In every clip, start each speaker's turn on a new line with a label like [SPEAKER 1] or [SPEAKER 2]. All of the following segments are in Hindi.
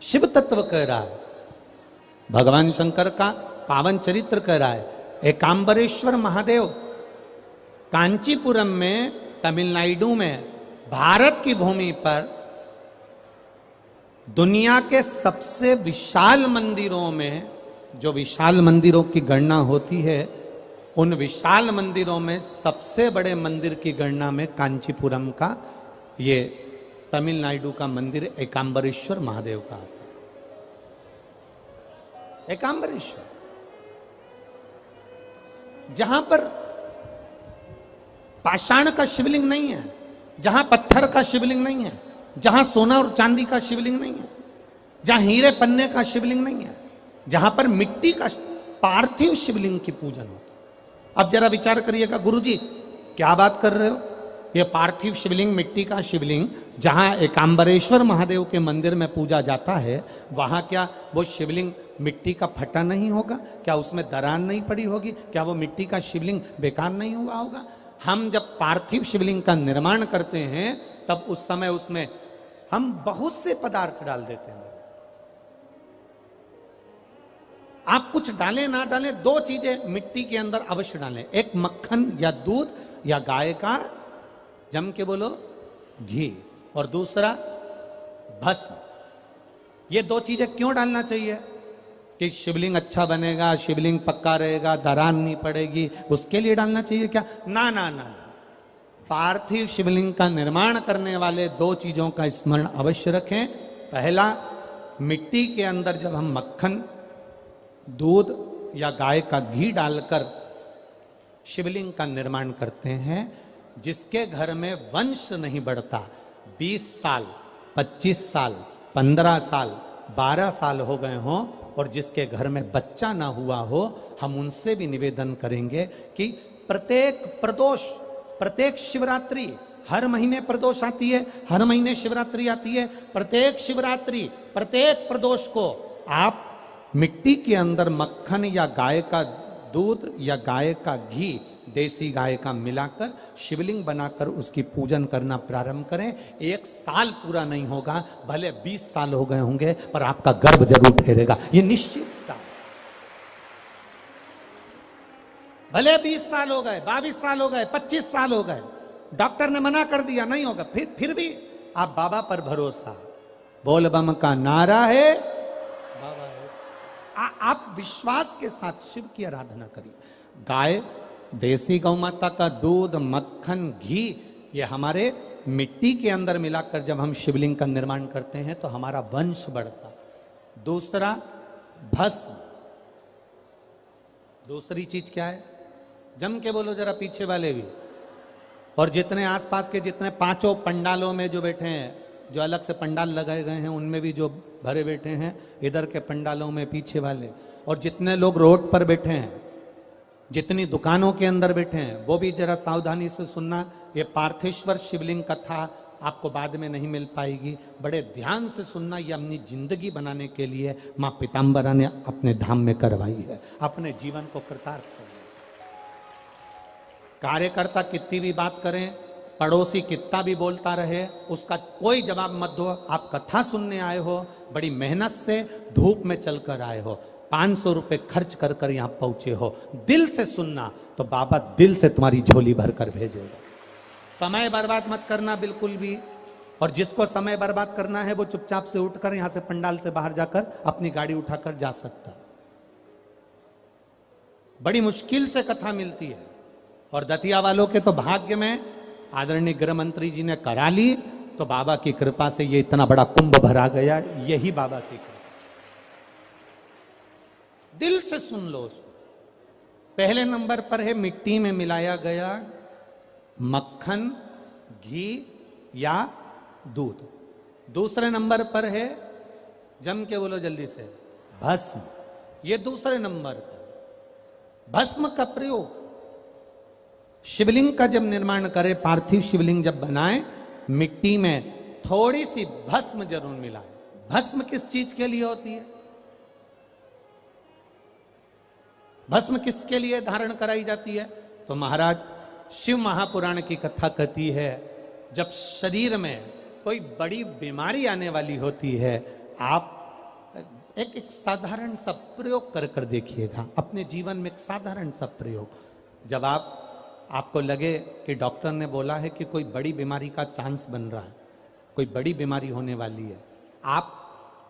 [SPEAKER 1] शिव तत्व कह रहा है, भगवान शंकर का पावन चरित्र कह रहा है। एकांबरेश्वर महादेव कांचीपुरम में, तमिलनाडु में, भारत की भूमि पर दुनिया के सबसे विशाल मंदिरों में, जो विशाल मंदिरों की गणना होती है, उन विशाल मंदिरों में सबसे बड़े मंदिर की गणना में कांचीपुरम का, ये तमिलनाडु का मंदिर एकांबरेश्वर महादेव का आता है। एकांबरेश्वर, जहां पर पाषाण का शिवलिंग नहीं है, जहां पत्थर का शिवलिंग नहीं है, जहां सोना और चांदी का शिवलिंग नहीं है, जहां हीरे पन्ने का शिवलिंग नहीं है, जहां पर मिट्टी का पार्थिव शिवलिंग की पूजन होती। अब जरा विचार करिएगा, गुरुजी क्या बात कर रहे हो, ये पार्थिव शिवलिंग, मिट्टी का शिवलिंग जहां एकांबरेश्वर महादेव के मंदिर में पूजा जाता है, वहां क्या वो शिवलिंग मिट्टी का फटा नहीं होगा? क्या उसमें दरार नहीं पड़ी होगी? क्या वो मिट्टी का शिवलिंग बेकार नहीं हुआ होगा? हम जब पार्थिव शिवलिंग का निर्माण करते हैं तब उस समय उसमें हम बहुत से पदार्थ डाल देते हैं। आप कुछ डालें ना डालें, दो चीजें मिट्टी के अंदर अवश्य डालें, एक मक्खन या दूध या गाय का, जम के बोलो, घी, और दूसरा भस्म। ये दो चीजें क्यों डालना चाहिए? कि शिवलिंग अच्छा बनेगा, शिवलिंग पक्का रहेगा, दरार नहीं पड़ेगी, उसके लिए डालना चाहिए क्या? ना ना ना ना। पार्थिव शिवलिंग का निर्माण करने वाले दो चीजों का स्मरण अवश्य रखें। पहला, मिट्टी के अंदर जब हम मक्खन, दूध या गाय का घी डालकर शिवलिंग का निर्माण करते हैं, जिसके घर में वंश नहीं बढ़ता, 20 साल, 25 साल, 15 साल, 12 साल हो गए हों, और जिसके घर में बच्चा ना हुआ हो, हम उनसे भी निवेदन करेंगे कि प्रत्येक प्रदोष, प्रत्येक शिवरात्रि, हर महीने प्रदोष आती है, हर महीने शिवरात्रि आती है, प्रत्येक शिवरात्रि, प्रत्येक प्रदोष को आप मिट्टी के अंदर मक्खन या गाय का दूध या गाय का घी, देसी गाय का मिलाकर शिवलिंग बनाकर उसकी पूजन करना प्रारंभ करें। 1 साल पूरा नहीं होगा, भले 20 साल हो गए होंगे, पर आपका गर्भ जरूर ठहरेगा, ये निश्चित। भले 20 साल हो गए, 22 साल हो गए, 25 साल हो गए, डॉक्टर ने मना कर दिया नहीं होगा, फिर भी आप बाबा पर भरोसा, बोल बम का नारा है, बाबा है। आप विश्वास के साथ शिव की आराधना करिए। गाय, देसी गौ माता का दूध, मक्खन, घी, ये हमारे मिट्टी के अंदर मिलाकर जब हम शिवलिंग का निर्माण करते हैं तो हमारा वंश बढ़ता। दूसरा, भस्म। दूसरी चीज क्या है? जम के बोलो जरा, पीछे वाले भी, और जितने आसपास के जितने 5 पंडालों में जो बैठे हैं, जो अलग से पंडाल लगाए गए हैं उनमें भी जो भरे बैठे हैं, इधर के पंडालों में पीछे वाले, और जितने लोग रोड पर बैठे हैं, जितनी दुकानों के अंदर बैठे हैं, वो भी जरा सावधानी से सुनना। ये पार्थेश्वर शिवलिंग कथा आपको बाद में नहीं मिल पाएगी, बड़े ध्यान से सुनना। ये अपनी जिंदगी बनाने के लिए माँ पीताम्बरा ने अपने धाम में करवाई है, अपने जीवन को कृतार्थ करना। कार्यकर्ता कितनी भी बात करें, पड़ोसी कितना भी बोलता रहे, उसका कोई जवाब मत दो। आप कथा सुनने आए हो, बड़ी मेहनत से धूप में चलकर आए हो, 500 रुपए खर्च कर कर यहां पहुंचे हो, दिल से सुनना तो बाबा दिल से तुम्हारी झोली भर कर भेजेगा। समय बर्बाद मत करना बिल्कुल भी, और जिसको समय बर्बाद करना है वो चुपचाप से उठकर यहां से पंडाल से बाहर जाकर अपनी गाड़ी उठाकर जा सकता। बड़ी मुश्किल से कथा मिलती है, और दतिया वालों के तो भाग्य में आदरणीय गृह मंत्री जी ने करा ली, तो बाबा की कृपा से ये इतना बड़ा कुंभ भरा गया, यही बाबा की कृपा। दिल से सुन लो उसको। पहले नंबर पर है मिट्टी में मिलाया गया मक्खन, घी या दूध। दूसरे नंबर पर है, जम के बोलो जल्दी से, भस्म। ये दूसरे नंबर पर। भस्म का प्रयोग शिवलिंग का जब निर्माण करे, पार्थिव शिवलिंग जब बनाए, मिट्टी में थोड़ी सी भस्म जरूर मिलाए। भस्म किस चीज के लिए होती है? भस्म किसके लिए धारण कराई जाती है? तो महाराज, शिव महापुराण की कथा कहती है, जब शरीर में कोई बड़ी बीमारी आने वाली होती है, आप एक साधारण सा प्रयोग कर देखिएगा अपने जीवन में, एक साधारण सा प्रयोग। जब आपको लगे कि डॉक्टर ने बोला है कि कोई बड़ी बीमारी का चांस बन रहा है, कोई बड़ी बीमारी होने वाली है, आप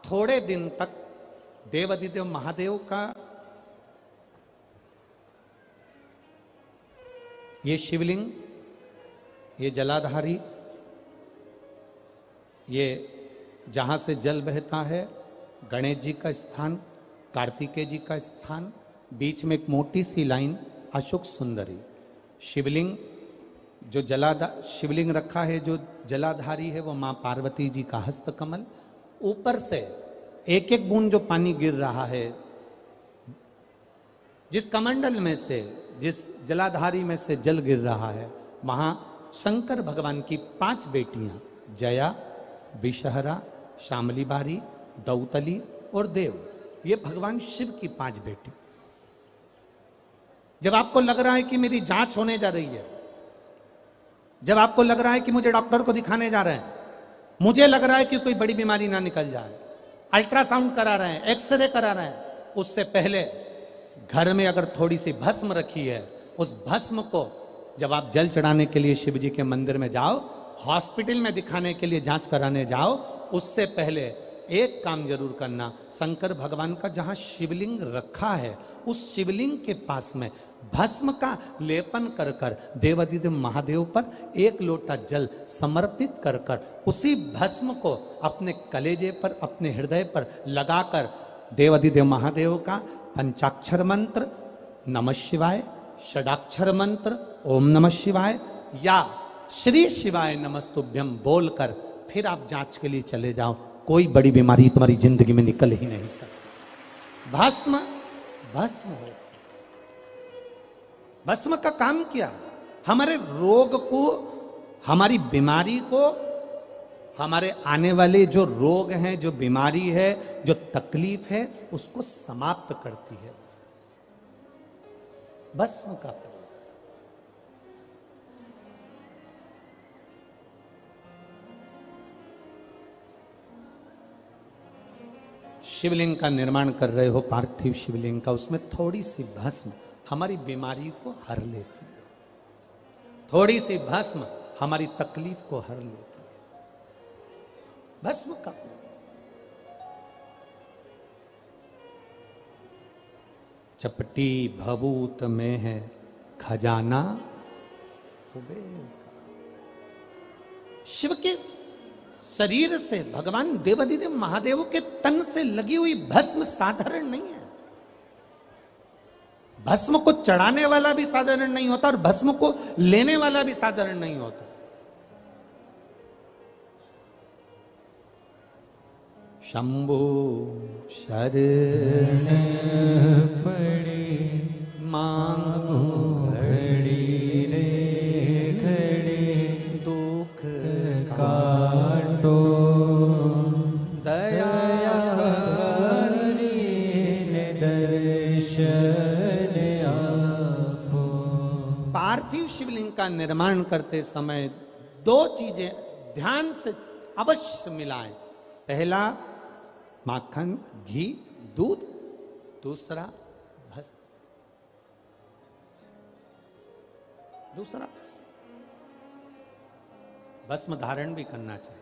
[SPEAKER 1] थोड़े दिन तक देवाधिदेव महादेव का ये शिवलिंग, ये जलाधारी, ये जहां से जल बहता है, गणेश जी का स्थान, कार्तिकेय जी का स्थान, बीच में एक मोटी सी लाइन अशोक सुंदरी, शिवलिंग जो शिवलिंग रखा है, जो जलाधारी है वो मां पार्वती जी का हस्तकमल, ऊपर से एक एक बूंद जो पानी गिर रहा है, जिस कमंडल में से, जिस जलाधारी में से जल गिर रहा है, वहां शंकर भगवान की 5 बेटियां, जया, विषहरा, शामली बारी, दौतली और देव, ये भगवान शिव की 5 बेटी। जब आपको लग रहा है कि मेरी जांच होने जा रही है, जब आपको लग रहा है कि मुझे डॉक्टर को दिखाने जा रहे हैं, मुझे लग रहा है कि कोई बड़ी बीमारी ना निकल जाए, अल्ट्रासाउंड करा रहे हैं, एक्सरे करा रहे हैं, उससे पहले घर में अगर थोड़ी सी भस्म रखी है, उस भस्म को जब आप जल चढ़ाने के लिए शिव जी के मंदिर में जाओ, हॉस्पिटल में दिखाने के लिए जांच कराने जाओ, उससे पहले एक काम जरूर करना, शंकर भगवान का जहां शिवलिंग रखा है, उस शिवलिंग के पास में भस्म का लेपन कर कर देवाधिदेव महादेव पर 1 लोटा जल समर्पित कर कर उसी भस्म को अपने कलेजे पर, अपने हृदय पर लगाकर देवाधिदेव महादेव का पंचाक्षर मंत्र नमः शिवाय, षडाक्षर मंत्र ओम नमः शिवाय या श्री शिवाय नमस्तुभ्यम बोलकर फिर आप जांच के लिए चले जाओ। कोई बड़ी बीमारी तुम्हारी जिंदगी में निकल ही नहीं सकती। भस्म भस्म हो, भस्म का काम क्या? हमारे रोग को, हमारी बीमारी को, हमारे आने वाले जो रोग हैं, जो बीमारी है, जो तकलीफ है, उसको समाप्त करती है भस्म का प्रयोग। शिवलिंग का निर्माण कर रहे हो, पार्थिव शिवलिंग का, उसमें थोड़ी सी भस्म हमारी बीमारी को हर लेती है, थोड़ी सी भस्म हमारी तकलीफ को हर लेती है। भस्म का प्रयोग। चपटी भभूत में है खजाना कुबेर का। शिव के शरीर से, भगवान देवाधिदेव महादेव के तन से लगी हुई भस्म साधारण नहीं है। भस्म को चढ़ाने वाला भी साधारण नहीं होता और भस्म को लेने वाला भी साधारण नहीं होता। शंभु शरण पड़ी मांगो घड़ी रे घड़ी, दुख काटो दया दर्शन आपो। पार्थिव शिवलिंग का निर्माण करते समय 2 चीजें ध्यान से अवश्य मिलाएं। पहला माखन, घी, दूध, दूसरा भस्म, भस्म धारण भी करना चाहिए।